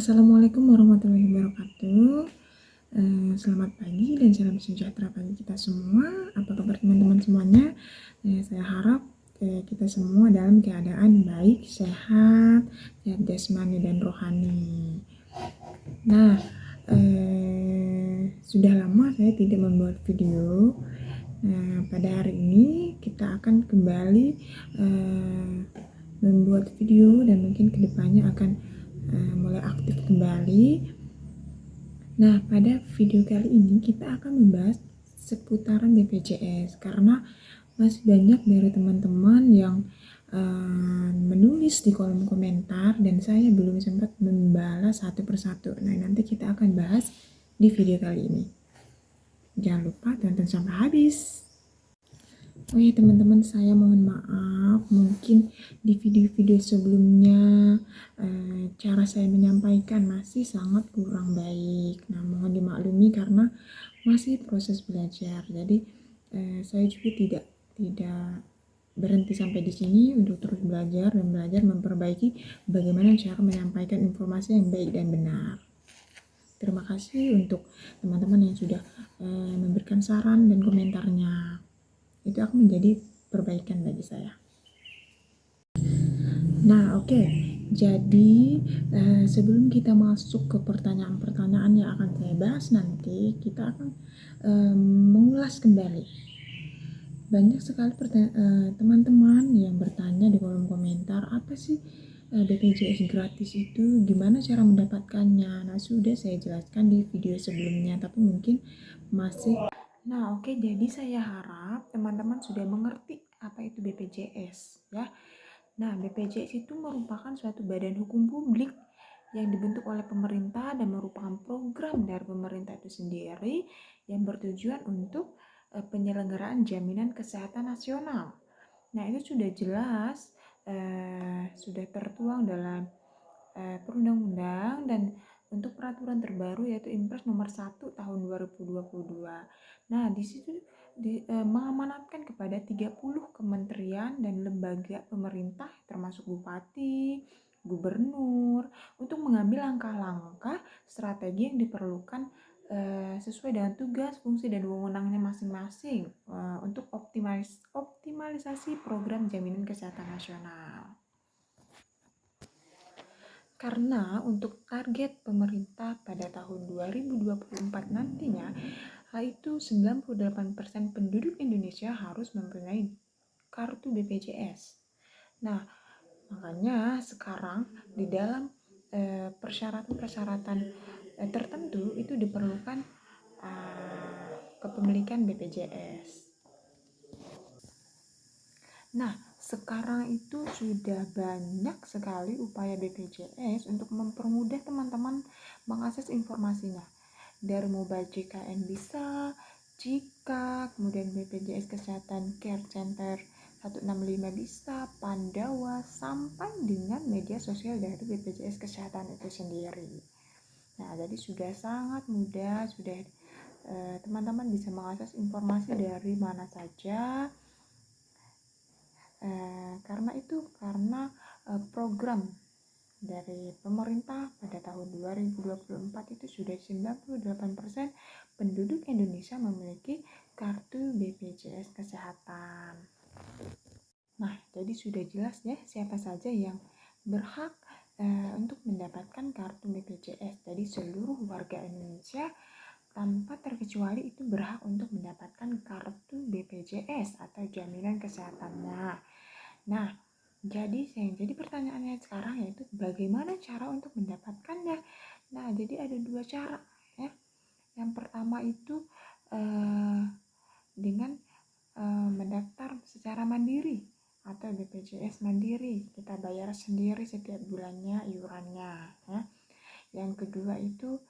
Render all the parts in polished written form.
Assalamualaikum warahmatullahi wabarakatuh. Selamat pagi dan salam sejahtera bagi kita semua. Apa kabar teman-teman semuanya? Saya harap kita semua dalam keadaan baik, sehat, jasmani dan rohani. Nah, sudah lama saya tidak membuat video. Pada hari ini kita akan kembali membuat video dan mungkin kedepannya akan mulai aktif kembali. Nah, pada video kali ini kita akan membahas seputaran BPJS karena masih banyak dari teman-teman yang menulis di kolom komentar dan saya belum sempat membalas satu persatu. Nah, nanti kita akan bahas di video kali ini. Jangan lupa tonton sampai habis. Oh ya teman-teman, saya mohon maaf mungkin di video-video sebelumnya cara saya menyampaikan masih sangat kurang baik. Nah, mohon dimaklumi karena masih proses belajar. Jadi saya juga tidak berhenti sampai di sini untuk terus belajar dan belajar memperbaiki bagaimana cara menyampaikan informasi yang baik dan benar. Terima kasih untuk teman-teman yang sudah memberikan saran dan komentarnya. Itu akan menjadi perbaikan bagi saya. Nah, oke. Jadi sebelum kita masuk ke pertanyaan-pertanyaan yang akan saya bahas nanti, kita akan mengulas kembali. Banyak sekali teman-teman yang bertanya di kolom komentar, apa sih BPJS gratis itu, gimana cara mendapatkannya? Nah, sudah saya jelaskan di video sebelumnya, tapi mungkin masih. Nah, oke, jadi saya harap teman-teman sudah mengerti apa itu BPJS, ya. Nah, BPJS itu merupakan suatu badan hukum publik yang dibentuk oleh pemerintah dan merupakan program dari pemerintah itu sendiri yang bertujuan untuk penyelenggaraan jaminan kesehatan nasional. Nah, itu sudah jelas, sudah tertuang dalam perundang-undang dan untuk peraturan terbaru yaitu Impres nomor 1 tahun 2022. Nah, di situ mengamanatkan kepada 30 kementerian dan lembaga pemerintah termasuk bupati, gubernur untuk mengambil langkah-langkah strategi yang diperlukan sesuai dengan tugas, fungsi, dan wewenangnya masing-masing untuk optimalisasi program jaminan kesehatan nasional. Karena untuk target pemerintah pada tahun 2024 nantinya, itu 98% penduduk Indonesia harus mempunyai kartu BPJS. Nah, makanya sekarang di dalam persyaratan-persyaratan tertentu itu diperlukan kepemilikan BPJS. Nah, sekarang itu sudah banyak sekali upaya BPJS untuk mempermudah teman-teman mengakses informasinya. Dari mobile JKN bisa, Jika, kemudian BPJS Kesehatan Care Center 165 bisa, Pandawa, sampai dengan media sosial dari BPJS Kesehatan itu sendiri. Nah, jadi sudah sangat mudah, sudah teman-teman bisa mengakses informasi dari mana saja. Karena program dari pemerintah pada tahun 2024 itu sudah 98% penduduk Indonesia memiliki kartu BPJS Kesehatan. Nah, jadi sudah jelas ya siapa saja yang berhak untuk mendapatkan kartu BPJS. Jadi seluruh warga Indonesia tanpa terkecuali itu berhak untuk mendapatkan kartu BPJS atau jaminan kesehatannya. Nah, jadi pertanyaannya sekarang yaitu bagaimana cara untuk mendapatkannya. Nah, jadi ada dua cara ya. Yang pertama itu dengan mendaftar secara mandiri atau BPJS mandiri, kita bayar sendiri setiap bulannya iurannya ya. Yang kedua itu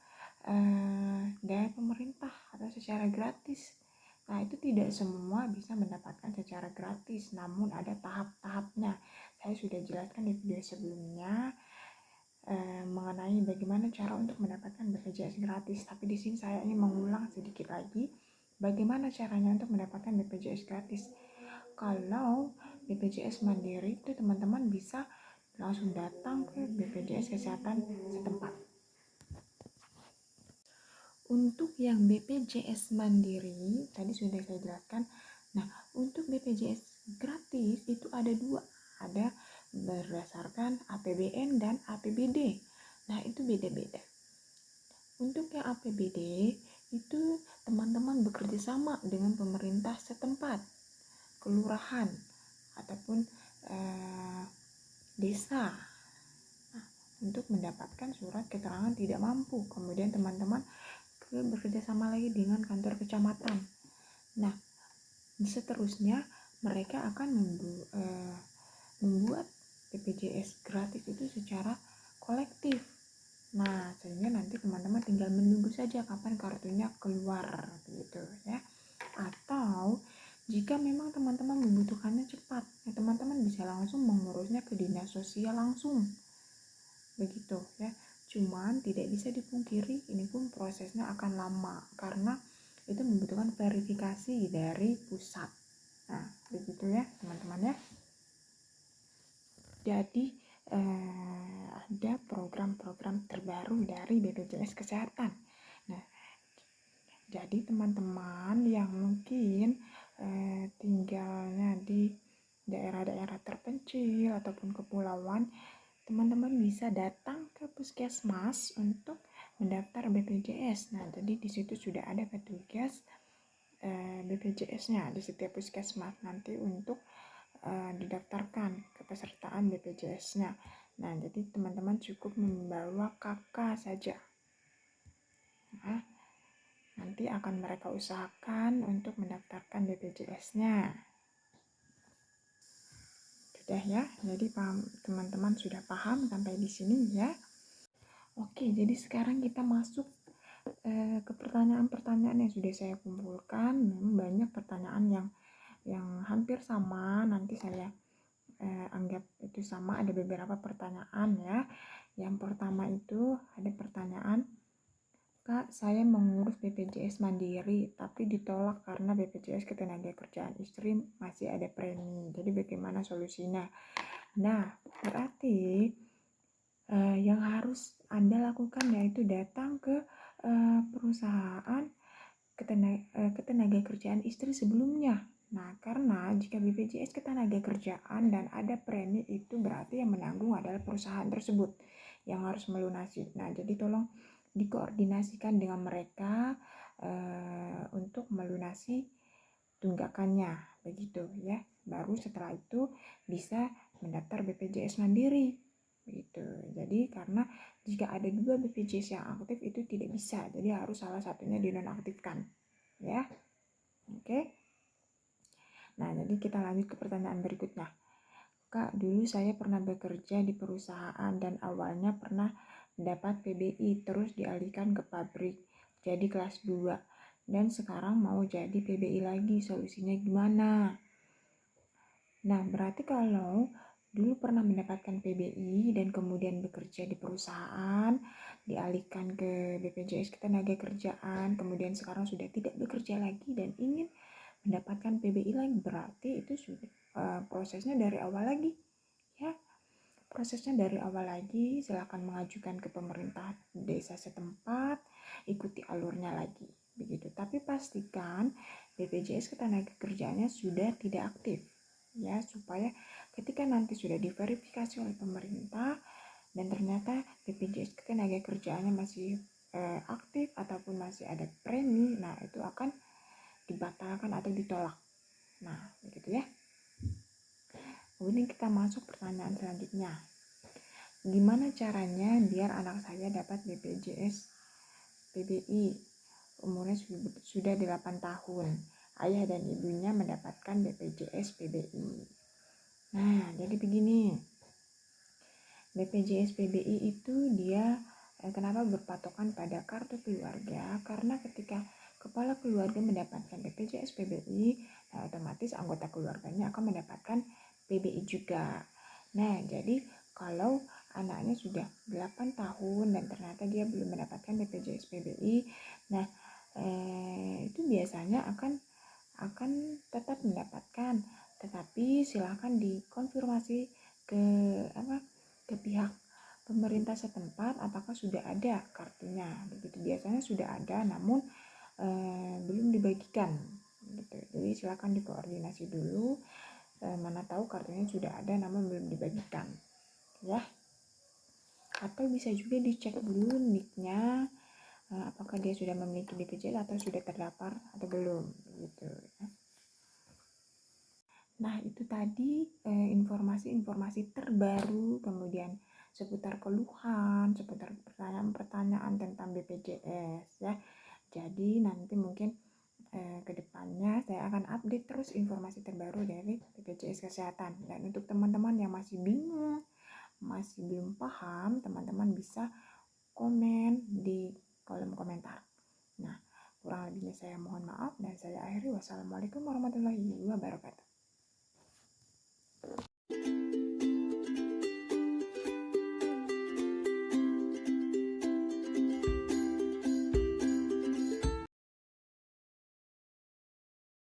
dari pemerintah atau secara gratis. Nah, itu tidak semua bisa mendapatkan secara gratis, namun ada tahap-tahapnya. Saya sudah jelaskan di video sebelumnya mengenai bagaimana cara untuk mendapatkan BPJS gratis. Tapi di sini saya ingin mengulang sedikit lagi bagaimana caranya untuk mendapatkan BPJS gratis. Kalau BPJS mandiri itu teman-teman bisa langsung datang ke BPJS Kesehatan setempat. untuk yang BPJS Mandiri tadi sudah saya jelaskan. Nah, untuk BPJS gratis itu ada dua, ada berdasarkan APBN dan APBD. Nah, itu beda-beda. Untuk yang APBD itu teman-teman bekerja sama dengan pemerintah setempat, kelurahan ataupun desa, untuk mendapatkan surat keterangan tidak mampu. Kemudian teman-teman bekerja sama lagi dengan kantor kecamatan. Nah, seterusnya mereka akan membuat BPJS gratis itu secara kolektif. Nah, sehingga nanti teman-teman tinggal menunggu saja kapan kartunya keluar gitu ya. Atau jika memang teman-teman membutuhkannya cepat, ya teman-teman bisa langsung mengurusnya ke dinas sosial langsung. Begitu ya. Cuman tidak bisa dipungkiri ini pun prosesnya akan lama karena itu membutuhkan verifikasi dari pusat. Nah, begitu ya teman-teman ya. Jadi ada program-program terbaru dari BPJS Kesehatan. Nah, jadi teman-teman yang mungkin tinggalnya di daerah-daerah terpencil ataupun kepulauan, teman-teman bisa datang ke puskesmas untuk mendaftar BPJS. Nah, jadi di situ sudah ada petugas BPJS-nya di setiap puskesmas nanti untuk didaftarkan kepesertaan BPJS-nya. Nah, jadi teman-teman cukup membawa KK saja. Nah, nanti akan mereka usahakan untuk mendaftarkan BPJS-nya. Sudah ya, jadi teman-teman sudah paham sampai di sini ya. Oke, jadi sekarang kita masuk ke pertanyaan-pertanyaan yang sudah saya kumpulkan. Memang banyak pertanyaan yang hampir sama, nanti saya anggap itu sama. Ada beberapa pertanyaan ya. Yang pertama itu ada pertanyaan, Kak, saya mengurus BPJS Mandiri tapi ditolak karena BPJS Ketenagakerjaan Istri masih ada premi. Jadi bagaimana solusinya? Nah, berarti yang harus Anda lakukan yaitu datang ke perusahaan Ketenagakerjaan Istri sebelumnya. Nah, karena jika BPJS Ketenagakerjaan dan ada premi, itu berarti yang menanggung adalah perusahaan tersebut yang harus melunasi. Nah, jadi tolong dikoordinasikan dengan mereka untuk melunasi tunggakannya, begitu ya. Baru setelah itu bisa mendaftar BPJS Mandiri, begitu. Jadi karena jika ada dua BPJS yang aktif itu tidak bisa, jadi harus salah satunya dinonaktifkan, ya. Oke. Nah, jadi kita lanjut ke pertanyaan berikutnya. Kak, dulu saya pernah bekerja di perusahaan dan awalnya pernah mendapat PBI, terus dialihkan ke pabrik, jadi kelas 2. Dan sekarang mau jadi PBI lagi, solusinya gimana? Nah, berarti kalau dulu pernah mendapatkan PBI dan kemudian bekerja di perusahaan, dialihkan ke BPJS Ketenagakerjaan, kemudian sekarang sudah tidak bekerja lagi dan ingin mendapatkan PBI lagi, berarti itu sudah prosesnya dari awal lagi ya. Prosesnya dari awal lagi, silakan mengajukan ke pemerintah desa setempat, ikuti alurnya lagi begitu. Tapi pastikan BPJS Ketenagakerjaannya sudah tidak aktif ya, supaya ketika nanti sudah diverifikasi oleh pemerintah dan ternyata BPJS Ketenagakerjaannya masih aktif ataupun masih ada premi, nah itu akan dibatalkan atau ditolak. Nah, begitu ya. Kemudian kita masuk pertanyaan selanjutnya. Gimana caranya biar anak saya dapat BPJS PBI? Umurnya sudah 8 tahun. Ayah dan ibunya mendapatkan BPJS PBI. Nah, jadi begini. BPJS PBI itu dia kenapa berpatokan pada kartu keluarga? Karena ketika kepala keluarga mendapatkan BPJS PBI, nah otomatis anggota keluarganya akan mendapatkan PBI juga. Nah, jadi kalau anaknya sudah 8 tahun dan ternyata dia belum mendapatkan BPJS PBI, nah itu biasanya akan tetap mendapatkan, tetapi silakan dikonfirmasi ke pihak pemerintah setempat apakah sudah ada kartunya. Begitu, biasanya sudah ada namun belum dibagikan gitu. Jadi silakan dikoordinasi dulu, mana tahu kartunya sudah ada namun belum dibagikan ya. Atau bisa juga dicek dulu nicknya, apakah dia sudah memiliki BPJS atau sudah terdaftar atau belum gitu ya. Nah, itu tadi informasi-informasi terbaru, kemudian seputar keluhan, seputar pertanyaan-pertanyaan tentang BPJS ya. Jadi nanti mungkin kedepannya saya akan update terus informasi terbaru dari BPJS Kesehatan. Dan untuk teman-teman yang masih bingung, masih belum paham, teman-teman bisa komen di kolom komentar. Nah, kurang lebihnya saya mohon maaf dan saya akhiri. Wassalamualaikum warahmatullahi wabarakatuh.